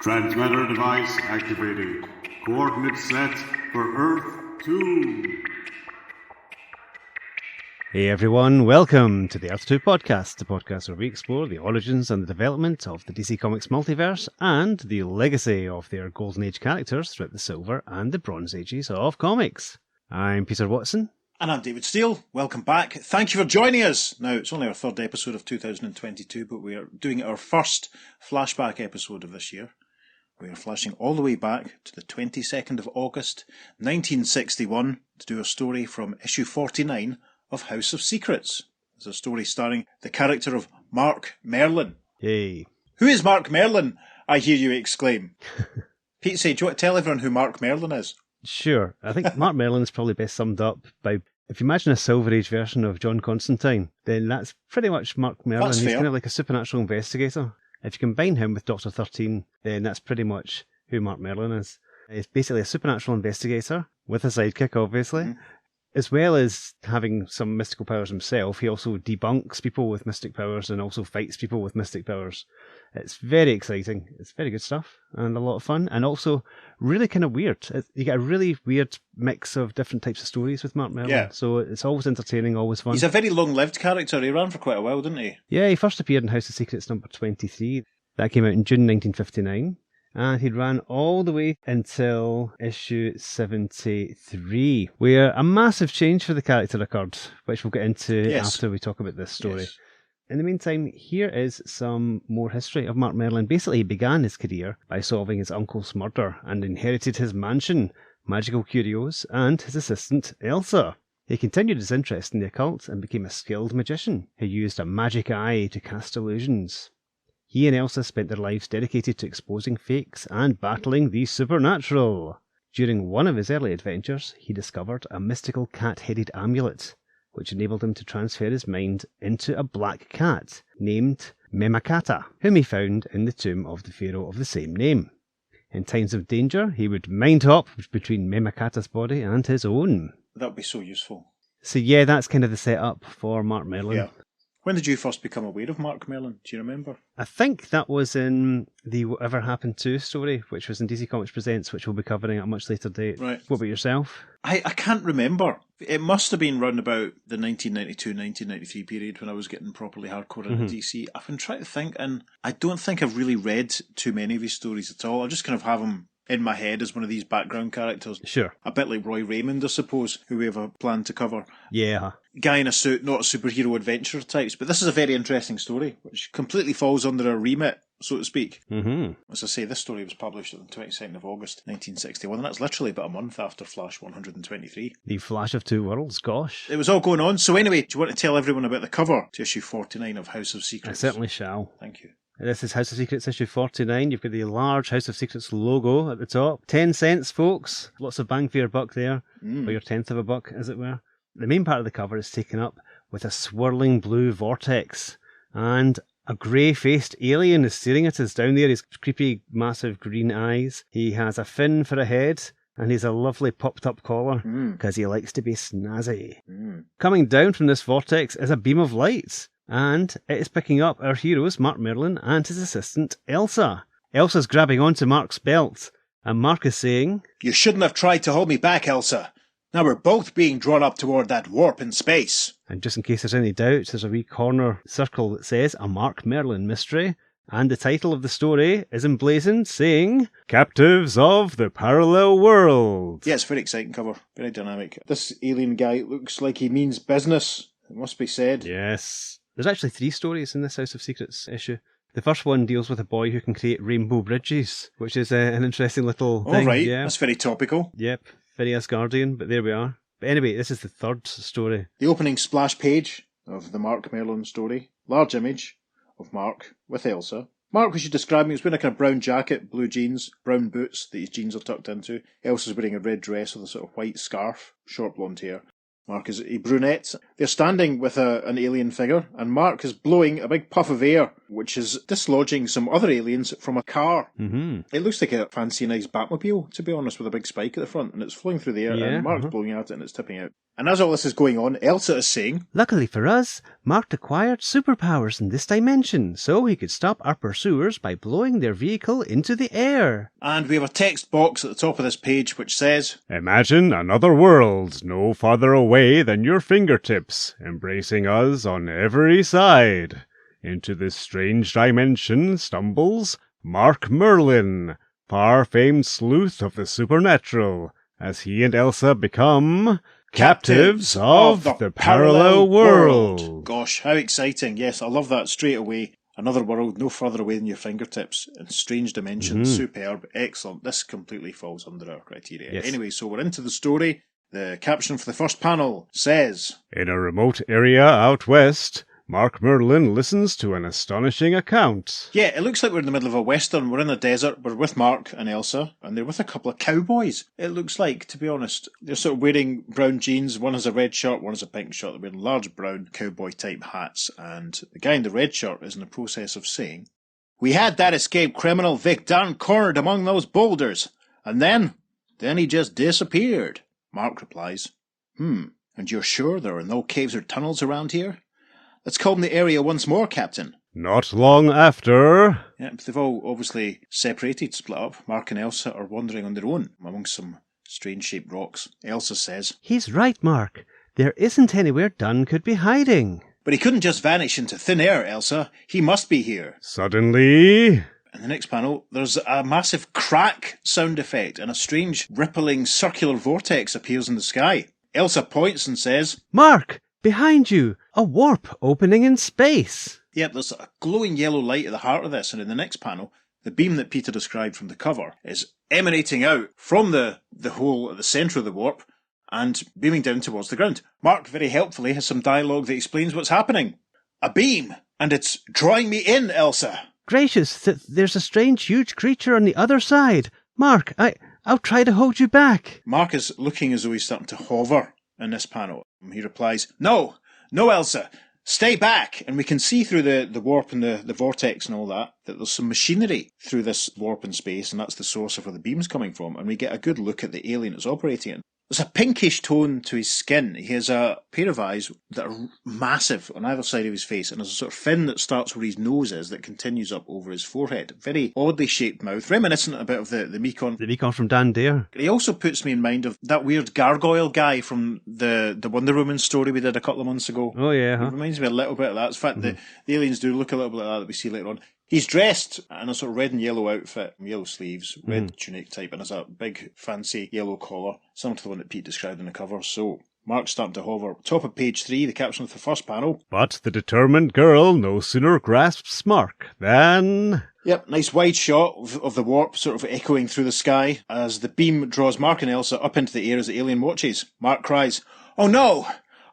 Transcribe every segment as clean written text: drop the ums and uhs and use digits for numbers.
Transmitter device activated. Coordinates set for Earth 2. Hey everyone, welcome to the Earth 2 podcast, the podcast where we explore the origins and the development of the DC Comics multiverse and the legacy of their Golden Age characters throughout the Silver and the Bronze Ages of comics. I'm Peter Watson. And I'm David Steele. Welcome back. Thank you for joining us. Now, it's only our third episode of 2022, but we are doing our first flashback episode of this year. We are flashing all the way back to the 22nd of August, 1961, to do a story from issue 49 of House of Secrets. It's a story starring the character of Mark Merlin. Hey. Who is Mark Merlin? I hear you exclaim. Pete, do you want to tell everyone who Mark Merlin is? Sure. I think Mark Merlin is probably best summed up by, if you imagine a Silver Age version of John Constantine, then that's pretty much Mark Merlin. That's He's fair. kind of like a supernatural investigator. If you combine him with Dr. 13, then that's pretty much who Mark Merlin is. He's basically a supernatural investigator, with a sidekick, obviously. Mm-hmm. As well as having some mystical powers himself, he also debunks people with mystic powers and also fights people with mystic powers. It's very exciting. It's very good stuff and a lot of fun, and also really kind of weird. You get a really weird mix of different types of stories with Mark Merlin. Yeah. So it's always entertaining, always fun. He's a very long-lived character. He ran for quite a while, didn't he? Yeah, he first appeared in House of Secrets number 23. That came out in June 1959. And he ran all the way until issue 73, where a massive change for the character occurred, which we'll get into after we talk about this story. Yes. In the meantime, here is some more history of Mark Merlin. Basically, he began his career by solving his uncle's murder and inherited his mansion, magical curios, and his assistant, Elsa. He continued his interest in the occult and became a skilled magician who used a magic eye to cast illusions. He and Elsa spent their lives dedicated to exposing fakes and battling the supernatural. During one of his early adventures, he discovered a mystical cat-headed amulet, which enabled him to transfer his mind into a black cat named Memakata, whom he found in the tomb of the pharaoh of the same name. In times of danger, he would mind hop between Memakata's body and his own. That would be so useful. So yeah, that's kind of the setup for Mark Merlin. Yeah. When did you first become aware of Mark Merlin? Do you remember? I think that was in the Whatever Happened To story, which was in DC Comics Presents, which we'll be covering at a much later date. Right. What about yourself? I can't remember. It must have been round about the 1992-1993 period when I was getting properly hardcore into DC. I've been trying to think, and I don't think I've really read too many of his stories at all. I just kind of have him in my head as one of these background characters. Sure. A bit like Roy Raymond, I suppose, who we have a plan to cover. Yeah. Guy in a suit, not superhero adventurer types. But this is a very interesting story, which completely falls under our remit, so to speak. Mm-hmm. As I say, this story was published on the 22nd of August 1961, and that's literally about a month after Flash 123. The Flash of Two Worlds, gosh. It was all going on. So anyway, do you want to tell everyone about the cover to issue 49 of House of Secrets? I certainly shall. Thank you. This is House of Secrets issue 49. You've got the large House of Secrets logo at the top. 10 cents, folks. Lots of bang for your buck there. Or your tenth of a buck, as it were. The main part of the cover is taken up with a swirling blue vortex. And a grey-faced alien is staring at us down there. His creepy, massive green eyes. He has a fin for a head. And he's a lovely popped-up collar, because he likes to be snazzy. Coming down from this vortex is a beam of light. And it is picking up our heroes, Mark Merlin and his assistant, Elsa. Elsa's grabbing onto Mark's belt, and Mark is saying, "You shouldn't have tried to hold me back, Elsa. Now we're both being drawn up toward that warp in space." And just in case there's any doubt, there's a wee corner circle that says, "A Mark Merlin Mystery." And the title of the story is emblazoned, saying, "Captives of the Parallel World." Yeah, it's a very exciting cover. Very dynamic. This alien guy looks like he means business. It must be said. Yes. There's actually 3 stories in this House of Secrets issue. The first one deals with a boy who can create rainbow bridges, which is an interesting little thing. All right, Yeah. that's very topical. Yep, very Asgardian, but there we are. But anyway, this is the third story. The opening splash page of the Mark Merlin story. Large image of Mark with Elsa. Mark, we should describe him, he's wearing a kind of brown jacket, blue jeans, brown boots that his jeans are tucked into. Elsa's wearing a red dress with a sort of white scarf, short blonde hair. Mark is a brunette. They're standing with an alien figure, and Mark is blowing a big puff of air, which is dislodging some other aliens from a car. Mm-hmm. It looks like a fancy, nice Batmobile, to be honest, with a big spike at the front, and it's flowing through the air, and Mark's blowing at it, and it's tipping out. And as all this is going on, Elsa is saying, Luckily for us, Mark acquired superpowers in this dimension, so he could stop our pursuers by blowing their vehicle into the air. And we have a text box at the top of this page which says, Imagine another world no farther away than your fingertips, embracing us on every side. Into this strange dimension stumbles Mark Merlin, far-famed sleuth of the supernatural, as he and Elsa become captives of the parallel world. Gosh, how exciting. Yes, I love that straight away. Another world no further away than your fingertips. In strange dimensions, superb, excellent. This completely falls under our criteria. Yes. Anyway, so we're into the story. The caption for the first panel says, In a remote area out west, Mark Merlin listens to an astonishing account. Yeah, it looks like we're in the middle of a western. We're in a desert. We're with Mark and Elsa, and they're with a couple of cowboys. It looks like, to be honest. They're sort of wearing brown jeans. One has a red shirt, one has a pink shirt. They're wearing large brown cowboy-type hats, and the guy in the red shirt is in the process of saying, We had that escaped criminal Vic down cornered among those boulders, and then he just disappeared. Mark replies, And you're sure there are no caves or tunnels around here? Let's comb the area once more, Captain. Not long after... Yep, they've all obviously separated, split up. Mark and Elsa are wandering on their own amongst some strange-shaped rocks. Elsa says, He's right, Mark. There isn't anywhere Dunn could be hiding. But he couldn't just vanish into thin air, Elsa. He must be here. Suddenly... In the next panel, there's a massive crack sound effect and a strange rippling circular vortex appears in the sky. Elsa points and says, Mark, behind you, a warp opening in space. Yep, there's a glowing yellow light at the heart of this, and in the next panel, the beam that Peter described from the cover is emanating out from the hole at the centre of the warp and beaming down towards the ground. Mark, very helpfully, has some dialogue that explains what's happening. A beam, and it's drawing me in, Elsa. Gracious, there's a strange, huge creature on the other side. Mark, I'll try to hold you back. Mark is looking as though he's starting to hover in this panel. He replies, No, Elsa, stay back. And we can see through the warp and the vortex and all that there's some machinery through this warp in space, and that's the source of where the beam's coming from. And we get a good look at the alien it's operating in. There's a pinkish tone to his skin. He has a pair of eyes that are massive on either side of his face, and there's a sort of fin that starts where his nose is that continues up over his forehead. Very oddly shaped mouth, reminiscent a bit of the Mekon. The Mekon from Dan Dare. He also puts me in mind of that weird gargoyle guy from the Wonder Woman story we did a couple of months ago. Oh, yeah. Huh? It reminds me a little bit of that. In fact, the aliens do look a little bit like that we see later on. He's dressed in a sort of red and yellow outfit, yellow sleeves, red tunic type, and has a big fancy yellow collar, similar to the one that Pete described in the cover. So Mark's starting to hover. Top of page 3, the caption of the first panel. But the determined girl no sooner grasps Mark than... Yep, nice wide shot of the warp sort of echoing through the sky as the beam draws Mark and Elsa up into the air as the alien watches. Mark cries, Oh no!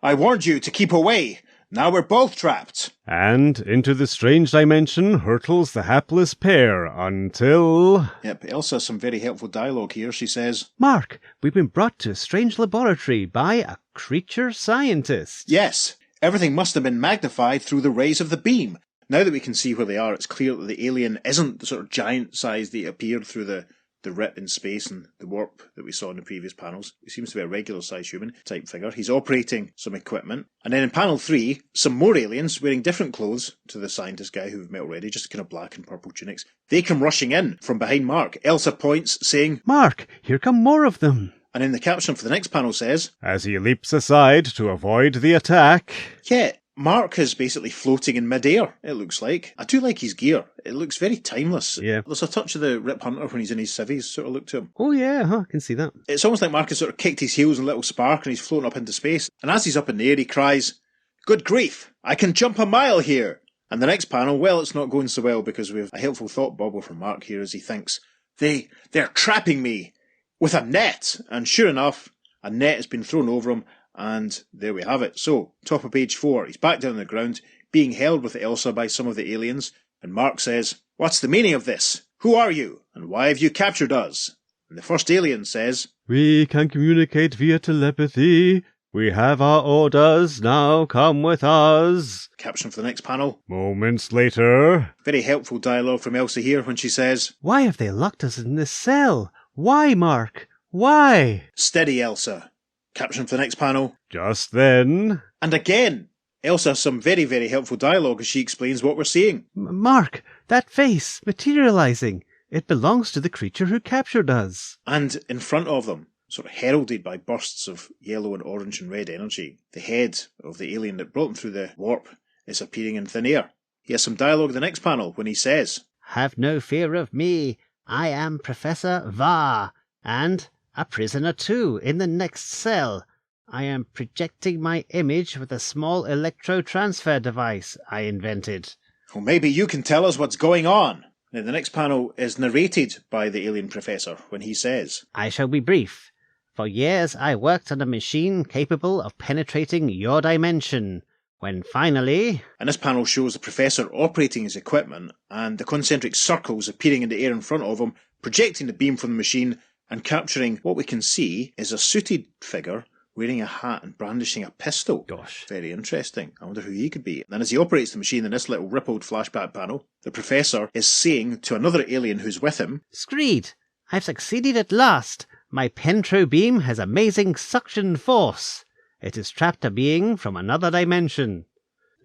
I warned you to keep away! Now we're both trapped. And into the strange dimension hurtles the hapless pair until... Yep, Elsa has some very helpful dialogue here. She says, Mark, we've been brought to a strange laboratory by a creature scientist. Yes, everything must have been magnified through the rays of the beam. Now that we can see where they are, it's clear that the alien isn't the sort of giant size that appeared through the rip in space and the warp that we saw in the previous panels. He seems to be a regular-sized human type figure. He's operating some equipment. And then in panel 3, some more aliens wearing different clothes to the scientist guy who we've met already, just kind of black and purple tunics. They come rushing in from behind Mark. Elsa points, saying, Mark, here come more of them. And in the caption for the next panel says, As he leaps aside to avoid the attack... Yeah, Mark is basically floating in mid-air, it looks like. I do like his gear. It looks very timeless. Yeah. There's a touch of the Rip Hunter when he's in his civvies sort of look to him. Oh, yeah, I can see that. It's almost like Mark has sort of kicked his heels in a little spark and he's floating up into space. And as he's up in the air, he cries, Good grief, I can jump a mile here. And the next panel, well, it's not going so well because we have a helpful thought bubble from Mark here as he thinks, They're trapping me with a net. And sure enough, a net has been thrown over him. And there we have it. So, top of page 4, he's back down on the ground, being held with Elsa by some of the aliens. And Mark says, What's the meaning of this? Who are you? And why have you captured us? And the first alien says, We can communicate via telepathy. We have our orders, now come with us. Caption for the next panel. Moments later. Very helpful dialogue from Elsa here when she says, Why have they locked us in this cell? Why, Mark? Why? Steady, Elsa. Caption for the next panel. Just then. And again, Elsa has some very, very helpful dialogue as she explains what we're seeing. Mark, that face, materializing. It belongs to the creature who captured us. And in front of them, sort of heralded by bursts of yellow and orange and red energy, the head of the alien that brought them through the warp is appearing in thin air. He has some dialogue in the next panel when he says, Have no fear of me. I am Professor Va, and a prisoner too in the next cell. I am projecting my image with a small electro-transfer device I invented. Well, maybe you can tell us what's going on. Now, the next panel is narrated by the alien professor when he says, I shall be brief. For years I worked on a machine capable of penetrating your dimension. When finally... And this panel shows the professor operating his equipment and the concentric circles appearing in the air in front of him, projecting the beam from the machine and capturing what we can see is a suited figure wearing a hat and brandishing a pistol. Gosh. Very interesting. I wonder who he could be. And as he operates the machine in this little rippled flashback panel, the professor is saying to another alien who's with him, Screed, I've succeeded at last. My Pentro beam has amazing suction force. It has trapped a being from another dimension.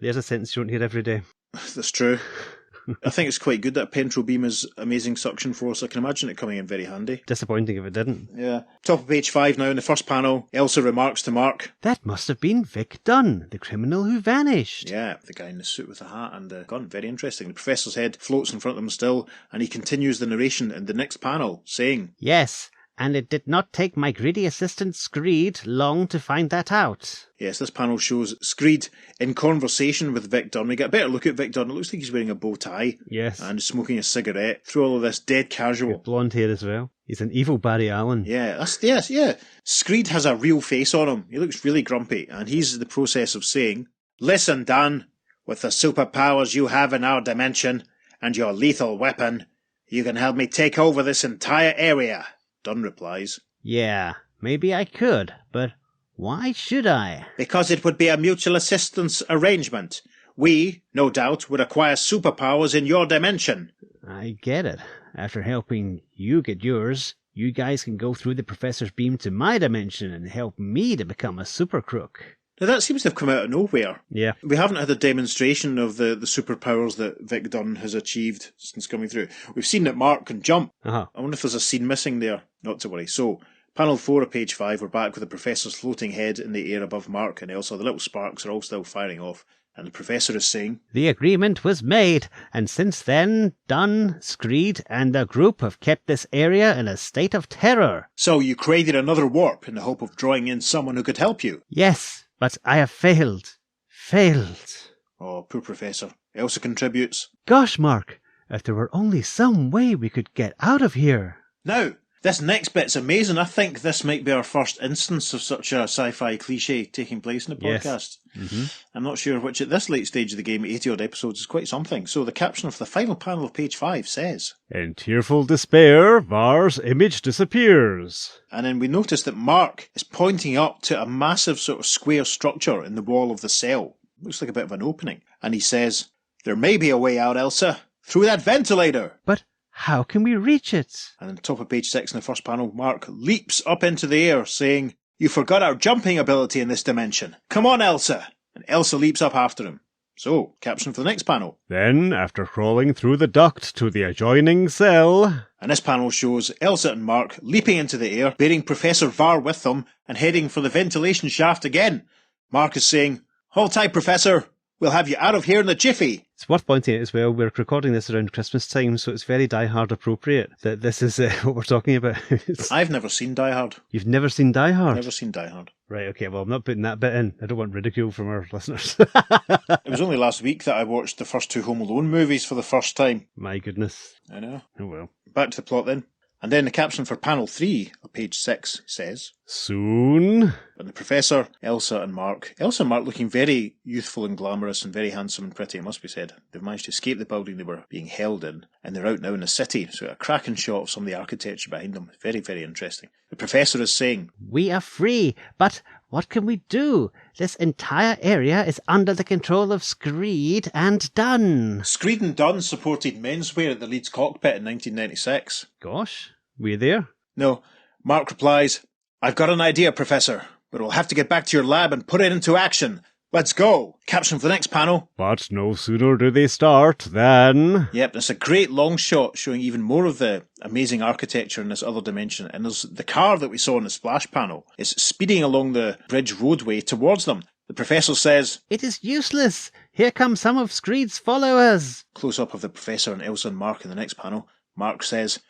There's a sentence you don't hear every day. That's true. I think it's quite good that Pentro beam is amazing suction force. I can imagine it coming in very handy. Disappointing if it didn't. Yeah. Top of page 5 now in the first panel, Elsa remarks to Mark, That must have been Vic Dunn, the criminal who vanished. Yeah, the guy in the suit with the hat and the gun. Very interesting. The professor's head floats in front of him still, and he continues the narration in the next panel, saying, Yes, and it did not take my greedy assistant Screed long to find that out. Yes, this panel shows Screed in conversation with Vic Dunn. We get a better look at Vic Dunn. It looks like he's wearing a bow tie. Yes. And smoking a cigarette through all of this dead casual. With blonde hair as well. He's an evil Barry Allen. Yeah, yeah. Screed has a real face on him. He looks really grumpy, and he's in the process of saying, Listen, Dunn, with the superpowers you have in our dimension, and your lethal weapon, you can help me take over this entire area. Dunn replies, Yeah, maybe I could, but why should I? Because it would be a mutual assistance arrangement. We, no doubt, would acquire superpowers in your dimension. I get it. After helping you get yours, you guys can go through the professor's beam to my dimension and help me to become a super crook. Now that seems to have come out of nowhere. Yeah. We haven't had a demonstration of the superpowers that Vic Dunn has achieved since coming through. We've seen that Mark can jump. Uh-huh. I wonder if there's a scene missing there. Not to worry. So, panel 4 of page 5, we're back with the professor's floating head in the air above Mark and Elsa. The little sparks are all still firing off. And the professor is saying, The agreement was made, and since then, Dunn, Screed, and the group have kept this area in a state of terror. So you created another warp in the hope of drawing in someone who could help you? Yes, but I have failed. Failed. Oh, poor professor. Elsa contributes, Gosh, Mark, if there were only some way we could get out of here. Now, this next bit's amazing. I think this might be our first instance of such a sci-fi cliche taking place in the podcast. Yes. Mm-hmm. I'm not sure which at this late stage of the game, 80-odd episodes, is quite something. So the caption of the final panel of page 5 says, In tearful despair, Var's image disappears. And then we notice that Mark is pointing up to a massive sort of square structure in the wall of the cell. Looks like a bit of an opening. And he says, There may be a way out, Elsa. Through that ventilator. But how can we reach it? And on top of page 6 in the first panel, Mark leaps up into the air, saying, You forgot our jumping ability in this dimension. Come on, Elsa. And Elsa leaps up after him. So, caption for the next panel. Then, after crawling through the duct to the adjoining cell... And this panel shows Elsa and Mark leaping into the air, bearing Professor Var with them, and heading for the ventilation shaft again. Mark is saying, Hold tight, Professor. We'll have you out of here in a jiffy. It's worth pointing out as well, we're recording this around Christmas time, so it's very Die Hard appropriate that this is what we're talking about. I've never seen Die Hard. You've never seen Die Hard? Never seen Die Hard. Right, okay, well, I'm not putting that bit in. I don't want ridicule from our listeners. It was only last week that I watched the first 2 Home Alone movies for the first time. My goodness. I know. Oh well. Back to the plot then. And then the caption for panel 3 of page 6 says, Soon... And the Professor, Elsa and Mark looking very youthful and glamorous and very handsome and pretty, it must be said. They've managed to escape the building they were being held in, and they're out now in the city, so a cracking shot of some of the architecture behind them. Very, very interesting. The Professor is saying, We are free, but What can we do? This entire area is under the control of Screed and Dunn. Screed and Dunn supported menswear at the Leeds cockpit in 1996. Gosh, were you there? No. Mark replies, "I've got an idea, Professor, but we'll have to get back to your lab and put it into action. Let's go." Caption for the next panel. But no sooner do they start than... Yep, it's a great long shot showing even more of the amazing architecture in this other dimension. And there's the car that we saw in the splash panel. It's speeding along the bridge roadway towards them. The Professor says, "It is useless. Here come some of Screed's followers." Close up of the Professor and Elsa and Mark in the next panel. Mark says,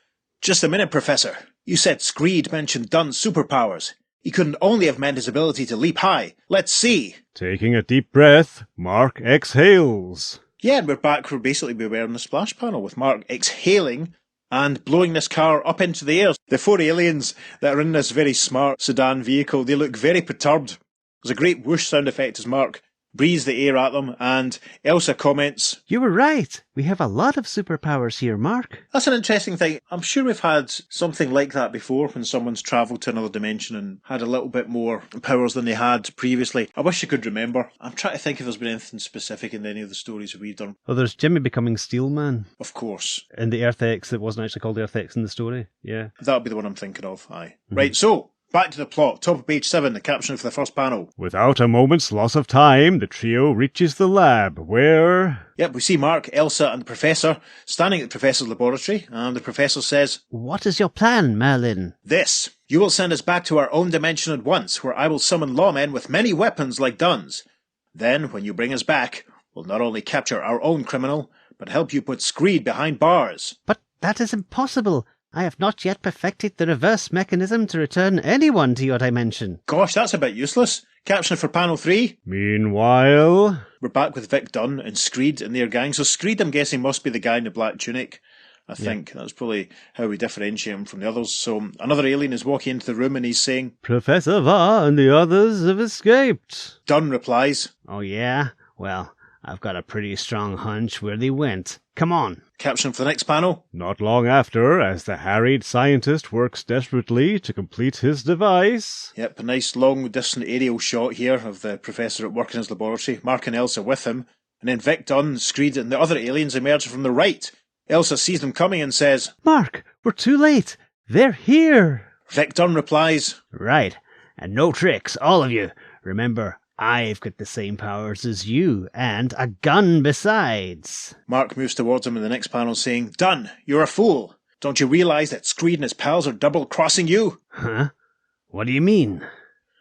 "Just a minute, Professor. You said Screed mentioned Dunn's superpowers. He couldn't only have meant his ability to leap high. Let's see." Taking a deep breath, Mark exhales. Yeah, and we're back where basically we were in the splash panel with Mark exhaling and blowing this car up into the air. The 4 aliens that are in this very smart sedan vehicle, they look very perturbed. There's a great whoosh sound effect as Mark breathes the air at them, and Elsa comments, "You were right. We have a lot of superpowers here, Mark." "That's an interesting thing. I'm sure we've had something like that before when someone's travelled to another dimension and had a little bit more powers than they had previously. I wish I could remember. I'm trying to think if there's been anything specific in any of the stories that we've done. Oh, there's Jimmy becoming Steelman Of course. in the Earth X that wasn't actually called Earth X in the story. Yeah. That'll be the one I'm thinking of, aye. Right, so, back to the plot. Top of page 7, the caption for the first panel. Without a moment's loss of time, the trio reaches the lab, where... Yep, we see Mark, Elsa and the Professor standing at the Professor's laboratory, and the Professor says, "What is your plan, Merlin?" "This. You will send us back to our own dimension at once, where I will summon lawmen with many weapons like Dunn's. Then, when you bring us back, we'll not only capture our own criminal, but help you put Screed behind bars." "But that is impossible. I have not yet perfected the reverse mechanism to return anyone to your dimension." Gosh, that's a bit useless. Caption for panel 3. Meanwhile... We're back with Vic Dunn and Screed and their gang. So Screed, I'm guessing, must be the guy in the black tunic. I think that's probably how we differentiate him from the others. So another alien is walking into the room and he's saying, "Professor Va and the others have escaped." Dunn replies, "Oh yeah? Well, I've got a pretty strong hunch where they went. Come on." Caption for the next panel. Not long after, as the harried scientist works desperately to complete his device... Yep, a nice long distant aerial shot here of the Professor at work in his laboratory. Mark and Elsa with him. And then Vic Dunn, Screed and the other aliens emerge from the right. Elsa sees them coming and says, "Mark, we're too late. They're here." Vic Dunn replies, "Right. And no tricks, all of you. Remember, I've got the same powers as you, and a gun besides." Mark moves towards him in the next panel saying, "Dunn, you're a fool. Don't you realise that Screed and his pals are double-crossing you?" "Huh? What do you mean?"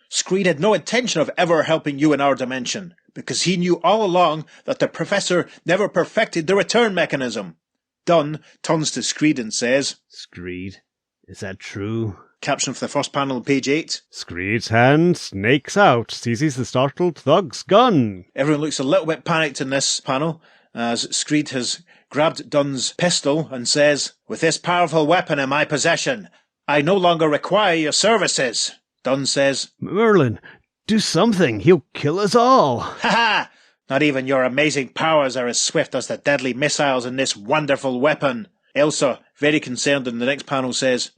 "Screed had no intention of ever helping you in our dimension, because he knew all along that the Professor never perfected the return mechanism." Dunn turns to Screed and says, "Screed, is that true?" Caption for the first panel on page 8. Screed's hand snakes out, seizes the startled thug's gun. Everyone looks a little bit panicked in this panel, as Screed has grabbed Dunn's pistol and says, "With this powerful weapon in my possession, I no longer require your services." Dunn says, "Merlin, do something. He'll kill us all." "Ha ha! Not even your amazing powers are as swift as the deadly missiles in this wonderful weapon." Elsa, very concerned in the next panel, says,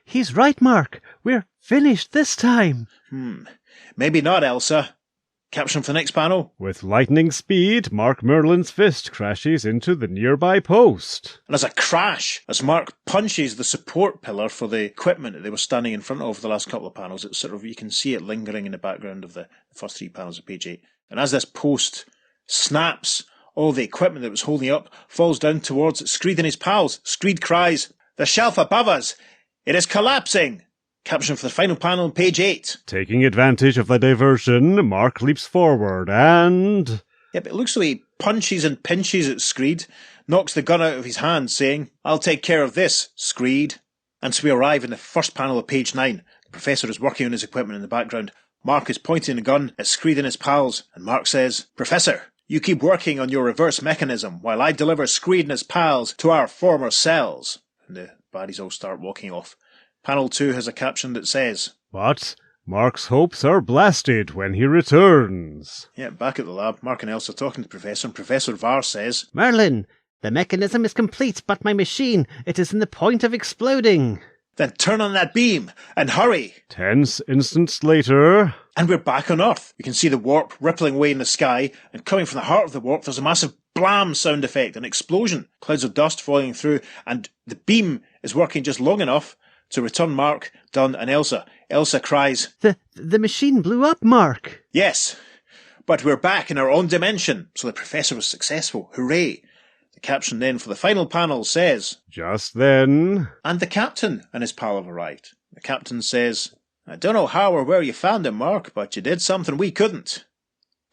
He's right, Mark. We're finished this time." Maybe not, Elsa." Caption for the next panel. With lightning speed, Mark Merlin's fist crashes into the nearby post. And there's a crash as Mark punches the support pillar for the equipment that they were standing in front of the last couple of panels. It's sort of, you can see it lingering in the background of the first 3 panels of page 8. And as this post snaps, all the equipment that was holding up falls down towards Screed and his pals. Screed cries, "The shelf above us! It is collapsing!" Caption for the final panel on page 8. Taking advantage of the diversion, Mark leaps forward and... Yep, it looks like he punches and pinches at Screed, knocks the gun out of his hand, saying, "I'll take care of this, Screed." And so we arrive in the first panel of page 9. The Professor is working on his equipment in the background. Mark is pointing the gun at Screed and his pals, and Mark says, "Professor, you keep working on your reverse mechanism while I deliver Screed and his pals to our former cells." And the baddies all start walking off. Panel 2 has a caption that says, But Mark's hopes are blasted when he returns. Yeah, back at the lab, Mark and Elsa talking to the Professor, and Professor Var says, "Merlin, the mechanism is complete, but my machine, it is in the point of exploding." "Then turn on that beam, and hurry." 10 instants later... And we're back on Earth. We can see the warp rippling away in the sky, and coming from the heart of the warp, there's a massive blam sound effect, an explosion, clouds of dust falling through, and the beam is working just long enough to return Mark, Dunn, and Elsa. Elsa cries, The machine blew up, Mark! Yes, but we're back in our own dimension, so the Professor was successful. Hooray! The caption then for the final panel says, Just then... And the Captain and his pal have arrived. The Captain says, I don't know how or where you found him, Mark, but you did something we couldn't.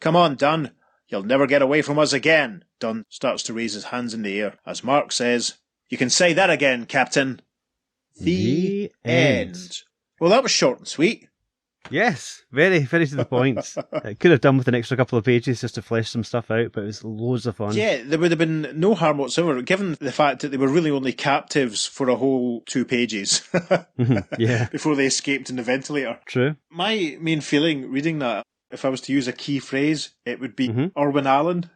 Come on, Dunn. You'll never get away from us again. Dunn starts to raise his hands in the air as Mark says, You can say that again, Captain. The end. Well, that was short and sweet. Yes, very, very to the point. It could have done with an extra couple of pages just to flesh some stuff out, but it was loads of fun. Yeah, there would have been no harm whatsoever, given the fact that they were really only captives for a whole 2 pages Yeah, before they escaped in the ventilator. true. My main feeling reading that, if I was to use a key phrase, it would be Irwin Allen.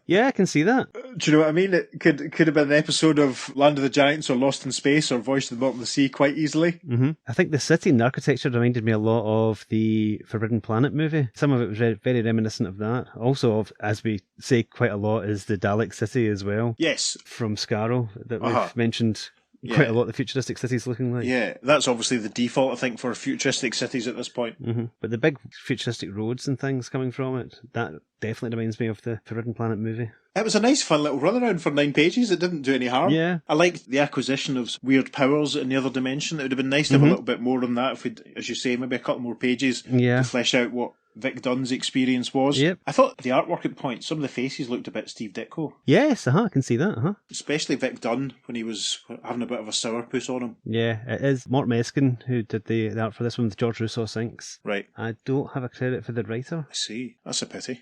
Yeah, I can see that. Do you know what I mean? It could have been an episode of Land of the Giants or Lost in Space or Voyage to the Bottom of the Sea quite easily. I think the city and the architecture reminded me a lot of the Forbidden Planet movie. Some of it was very reminiscent of that. Also, of, as we say quite a lot, is the Dalek city as well. Yes. From Scarrow that we've mentioned quite a lot of the futuristic cities looking like. Yeah, that's obviously the default, I think, for futuristic cities at this point. But the big futuristic roads and things coming from it, that definitely reminds me of the Forbidden Planet movie. It was a nice, fun little runaround for 9 pages. It didn't do any harm. Yeah. I liked the acquisition of weird powers in the other dimension. It would have been nice to have a little bit more on that if we'd, as you say, maybe a couple more pages to flesh out what Vic Dunn's experience was. Yep. I thought the artwork at points, some of the faces looked a bit Steve Ditko. Yes, I can see that. Especially Vic Dunn when he was having a bit of a sourpuss on him. Yeah, it is Mort Meskin who did the art for this one with George Russo inks. Right. I don't have a credit for the writer. I see. That's a pity.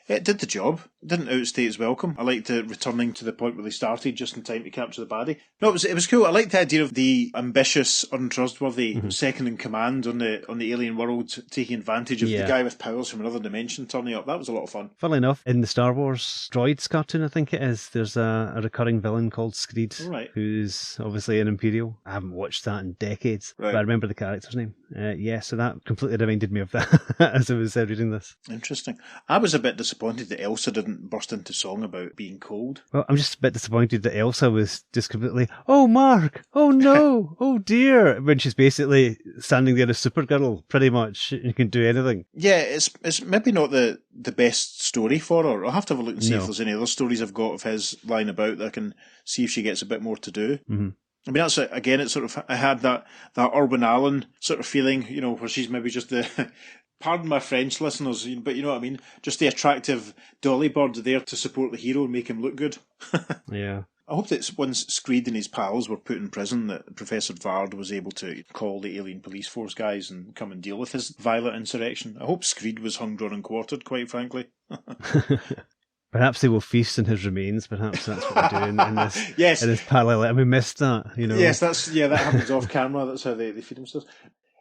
It did the job. It didn't outstay its welcome. I liked it returning to the point where they started just in time to capture the baddie. No, it was cool. I liked the idea of the ambitious, untrustworthy second in command on the alien world taking advantage of the guy with powers from another dimension turning up. That was a lot of fun. Funnily enough, in the Star Wars Droids cartoon, I think it is, there's a recurring villain called Screed, who's obviously an Imperial. I haven't watched that in decades, but I remember the character's name. So that completely reminded me of that as I was reading this. Interesting. I was a bit disappointed that Elsa didn't burst into song about being cold. Well, I'm just a bit disappointed that Elsa was just completely, oh, Mark, oh no, oh dear, when she's basically standing there as Supergirl, pretty much, and can do anything. Yeah, it's maybe not the best story for her. I'll have to have a look and see if there's any other stories I've got of his lying about that I can see if she gets a bit more to do. I mean, that's, again, it's sort of, I had that Irwin Allen sort of feeling, where she's maybe just the, pardon my French listeners, but you know what I mean, just the attractive dolly bird there to support the hero and make him look good. Yeah. I hope that once Screed and his pals were put in prison, that Professor Vard was able to call the alien police force guys and come and deal with his violent insurrection. I hope Screed was hung, drawn and quartered, quite frankly. Perhaps they will feast on his remains. Perhaps that's what they're doing in this, yes. in this parallel. And we missed that, Yes, that happens off camera. That's how they feed themselves.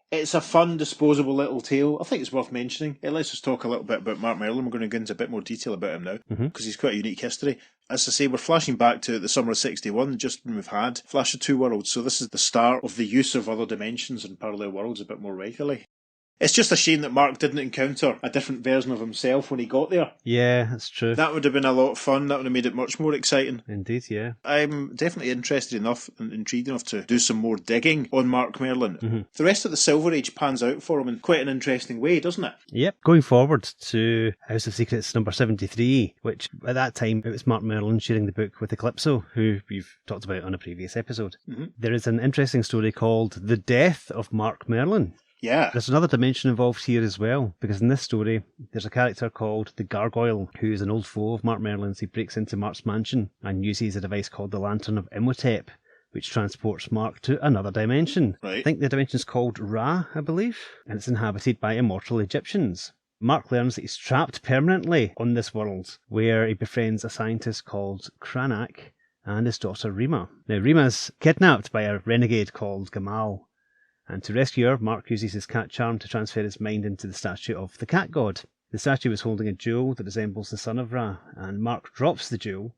It's a fun, disposable little tale. I think it's worth mentioning. It lets us talk a little bit about Mark Merlin. We're going to go into a bit more detail about him now, because he's quite a unique history. As I say, we're flashing back to the summer of 61, just when we've had Flash of Two Worlds. So this is the start of the use of other dimensions and parallel worlds a bit more regularly. It's just a shame that Mark didn't encounter a different version of himself when he got there. Yeah, that's true. That would have been a lot of fun. That would have made it much more exciting. Indeed, yeah. I'm definitely interested enough and intrigued enough to do some more digging on Mark Merlin. The rest of the Silver Age pans out for him in quite an interesting way, doesn't it? Yep. Going forward to House of Secrets number 73, which at that time it was Mark Merlin sharing the book with Eclipso, who we've talked about on a previous episode. There is an interesting story called The Death of Mark Merlin. Yeah. There's another dimension involved here as well, because in this story, there's a character called the Gargoyle, who is an old foe of Mark Merlin's. He breaks into Mark's mansion and uses a device called the Lantern of Imhotep, which transports Mark to another dimension. Right. I think the dimension's called Ra, I believe, and it's inhabited by immortal Egyptians. Mark learns that he's trapped permanently on this world, where he befriends a scientist called Cranach and his daughter Rima. Now, Rima's kidnapped by a renegade called Gamal, and to rescue her, Mark uses his cat charm to transfer his mind into the statue of the cat god. The statue is holding a jewel that resembles the son of Ra, and Mark drops the jewel,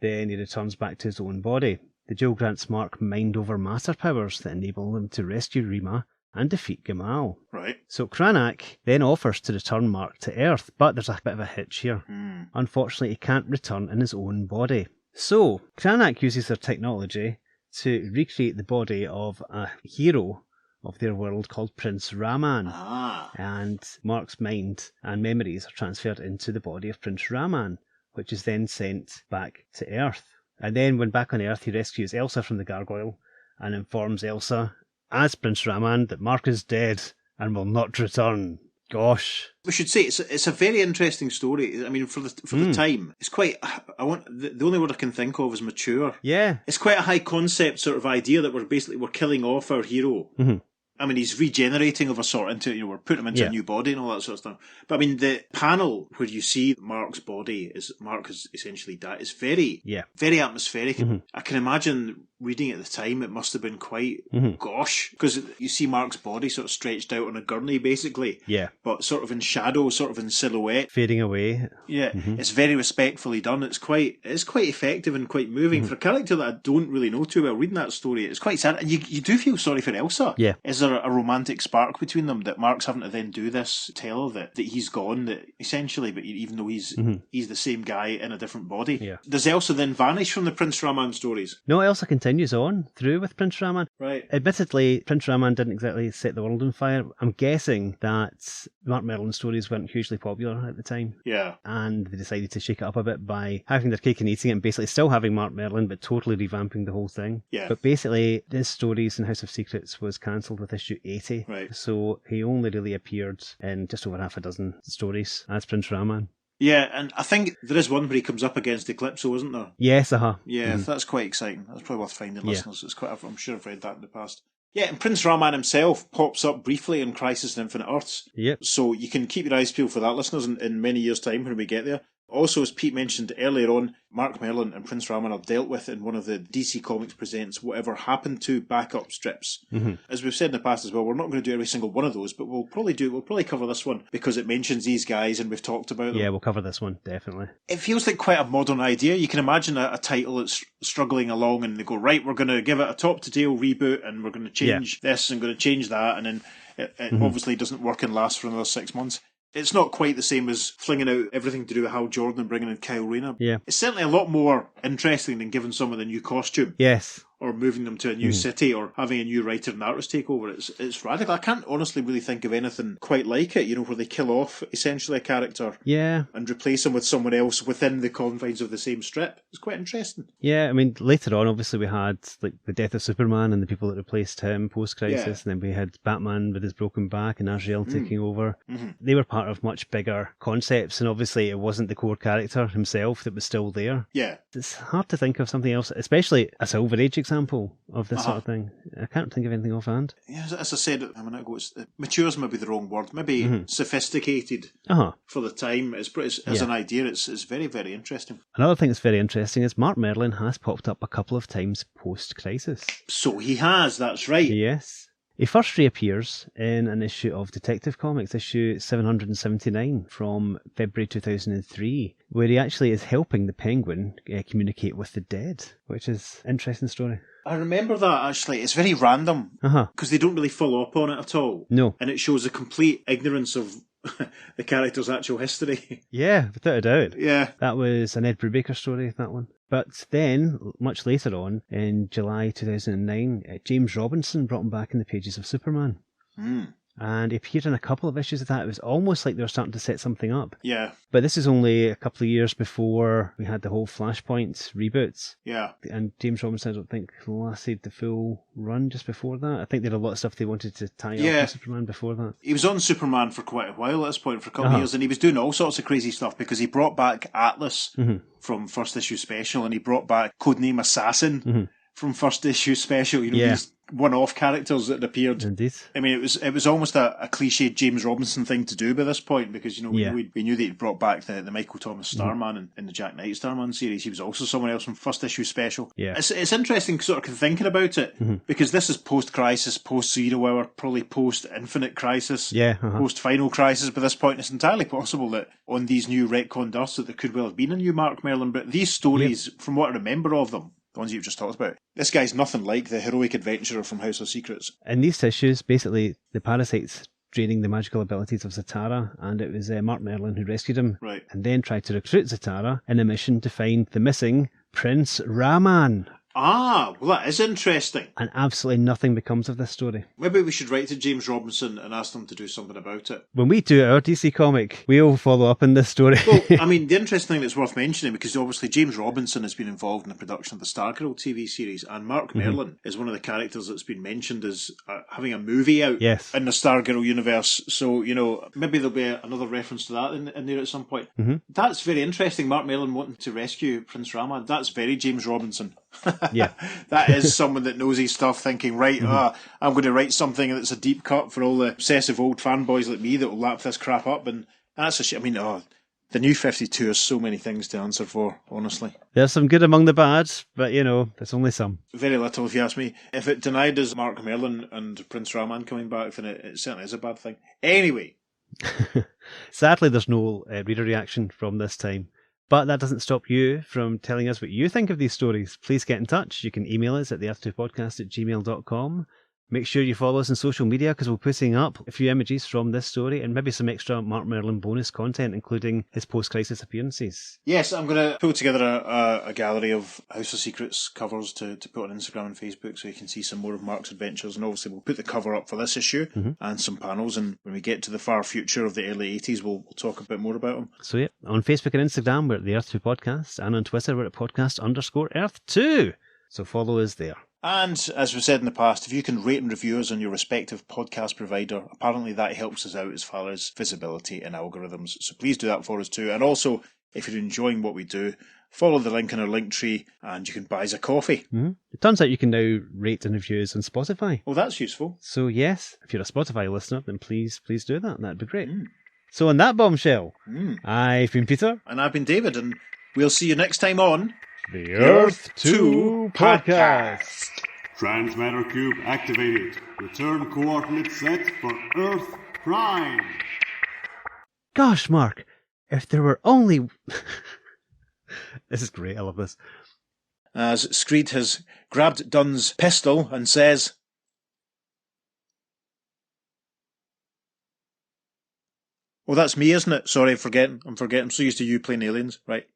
then he returns back to his own body. The jewel grants Mark mind over matter powers that enable him to rescue Rima and defeat Gamal. Right. So Cranach then offers to return Mark to Earth, but there's a bit of a hitch here. Unfortunately, he can't return in his own body. So Cranach uses their technology to recreate the body of a hero of their world called Prince Raman. And Mark's mind and memories are transferred into the body of Prince Raman, which is then sent back to Earth. And then when back on Earth, he rescues Elsa from the gargoyle and informs Elsa, as Prince Raman, that Mark is dead and will not return. Gosh. We should say it's a very interesting story. I mean, for the time, it's quite. The only word I can think of is mature. Yeah. It's quite a high concept sort of idea that we're killing off our hero. I mean, he's regenerating of a sort into, we're putting him into a new body and all that sort of stuff. But I mean, the panel where you see Mark's body Mark has essentially died. It's very atmospheric. I can imagine reading at the time, it must have been quite gosh, because you see Mark's body sort of stretched out on a gurney, basically. Yeah. But sort of in shadow, sort of in silhouette. Fading away. Yeah. It's very respectfully done. It's quite effective and quite moving. For a character that I don't really know too well, reading that story, it's quite sad. And you do feel sorry for Elsa. Yeah. Is there a romantic spark between them that Mark's having to then do this, tell her that he's gone, that essentially, but even though he's the same guy in a different body. Yeah. Does Elsa then vanish from the Prince Raman stories? No, Elsa continues on through with Prince Raman. Right. Admittedly, Prince Raman didn't exactly set the world on fire. I'm guessing that Mark Merlin stories weren't hugely popular at the time. Yeah. And they decided to shake it up a bit by having their cake and eating it and basically still having Mark Merlin, but totally revamping the whole thing. Yeah. But basically, his stories in House of Secrets was cancelled with issue 80. Right. So he only really appeared in just over half a dozen stories as Prince Raman. Yeah, and I think there is one where he comes up against Eclipso, isn't there? Yes, Yeah, that's quite exciting. That's probably worth finding, listeners. It's quite. I'm sure I've read that in the past. Yeah, and Prince Raman himself pops up briefly in Crisis on Infinite Earths. Yep. So you can keep your eyes peeled for that, listeners, in many years' time when we get there. Also, as Pete mentioned earlier on, Mark Merlin and Prince Raman are dealt with in one of the DC Comics Presents Whatever Happened To backup strips. As we've said in the past as well, we're not going to do every single one of those, but we'll probably cover this one because it mentions these guys and we've talked about them. Yeah, we'll cover this one, definitely. It feels like quite a modern idea. You can imagine a title that's struggling along and they go, right, we're going to give it a top-to-tail reboot and we're going to change this and going to change that, and then it obviously doesn't work and lasts for another 6 months. It's not quite the same as flinging out everything to do with Hal Jordan and bringing in Kyle Rayner. Yeah. It's certainly a lot more interesting than giving someone a new costume. Yes. Or moving them to a new city, or having a new writer and artist take over. It's radical. I can't honestly really think of anything quite like it, where they kill off essentially a character and replace him with someone else within the confines of the same strip. It's quite interesting. Yeah, I mean, later on, obviously, we had like the death of Superman and the people that replaced him post-Crisis, and then we had Batman with his broken back and Azrael taking over. They were part of much bigger concepts, and obviously it wasn't the core character himself that was still there. Yeah. It's hard to think of something else, especially a Silver Age example of this sort of thing. I can't think of anything offhand. Yeah, as I said a minute ago, mature's maybe the wrong word. Maybe sophisticated for the time. As an idea, it's very, very interesting. Another thing that's very interesting is Mark Merlin has popped up a couple of times post-Crisis. So he has, that's right. Yes. He first reappears in an issue of Detective Comics, issue 779 from February 2003, where he actually is helping the Penguin communicate with the dead, which is an interesting story. I remember that, actually. It's very random, because they don't really follow up on it at all. No. And it shows a complete ignorance of the character's actual history. Yeah, without a doubt. Yeah. That was an Ed Brubaker story, that one. But then, much later on, in July 2009, James Robinson brought him back in the pages of Superman. And he appeared in a couple of issues of that. It was almost like they were starting to set something up. Yeah. But this is only a couple of years before we had the whole Flashpoint reboots. Yeah. And James Robinson, I don't think, lasted the full run just before that. I think they had a lot of stuff they wanted to tie up with Superman before that. He was on Superman for quite a while at this point, for a couple of years, and he was doing all sorts of crazy stuff because he brought back Atlas from first issue special, and he brought back Codename Assassin from first issue special. These one-off characters that appeared. Indeed. I mean, it was almost a cliche James Robinson thing to do by this point, because we knew that he'd brought back the Michael Thomas Starman in the Jack Knight Starman series. He was also someone else from first issue special. Yeah. It's interesting sort of thinking about it, because this is post-Crisis, post-Zero Hour, probably post-Infinite Crisis, post-Final Crisis. By this point, it's entirely possible that on these new retconned Earths that there could well have been a new Mark Merlin, but these stories, from what I remember of them, the ones you've just talked about. This guy's nothing like the heroic adventurer from House of Secrets. In these tissues, basically, the parasites draining the magical abilities of Zatara, and it was Mark Merlin who rescued him, Right. and then tried to recruit Zatara in a mission to find the missing Prince Raman. Ah, well, that is interesting. And absolutely nothing becomes of this story. Maybe we should write to James Robinson and ask them to do something about it. When we do our DC comic, we'll follow up in this story. Well, I mean, the interesting thing that's worth mentioning, because obviously James Robinson has been involved in the production of the Stargirl TV series, and Mark Merlin is one of the characters that's been mentioned as having a movie out Yes. in the Stargirl universe. So, you know, maybe there'll be another reference to that in there at some point. That's very interesting, Mark Merlin wanting to rescue Prince Raman. That's very James Robinson. Yeah. That is someone that knows his stuff, thinking, right, I'm going to write something that's a deep cut for all the obsessive old fanboys like me that will lap this crap up. And that's a shit. I mean, the new 52 has so many things to answer for, honestly. There's some good among the bad, but, you know, there's only some. Very little, if you ask me. If it denied us Mark Merlin and Prince Raman coming back, then it certainly is a bad thing. Anyway. Sadly, there's no reader reaction from this time. But that doesn't stop you from telling us what you think of these stories. Please get in touch. You can email us at theearth2podcast@gmail.com. Make sure you follow us on social media because we're putting up a few images from this story and maybe some extra Mark Merlin bonus content, including his post-crisis appearances. Yes, I'm going to pull together a gallery of House of Secrets covers to put on Instagram and Facebook so you can see some more of Mark's adventures. And obviously we'll put the cover up for this issue and some panels. And when we get to the far future of the early 80s, we'll talk a bit more about them. So yeah, on Facebook and Instagram, we're at the Earth2 Podcast. And on Twitter, we're at podcast_Earth2. So follow us there. And as we've said in the past, if you can rate and review us on your respective podcast provider, apparently that helps us out as far as visibility and algorithms. So please do that for us too. And also, if you're enjoying what we do, follow the link in our link tree and you can buy us a coffee. It turns out you can now rate and review us on Spotify. Oh, that's useful. So yes, if you're a Spotify listener, then please do that. That'd be great. So on that bombshell, I've been Peter. And I've been David, and we'll see you next time on The Earth-2 Podcast. Transmatter cube activated. Return coordinates set for Earth Prime. Gosh, Mark, if there were only... This is great, I love this. As Screed has grabbed Dunn's pistol and says... Oh, that's me, isn't it? Sorry, I'm forgetting. I'm so used to you playing aliens. Right.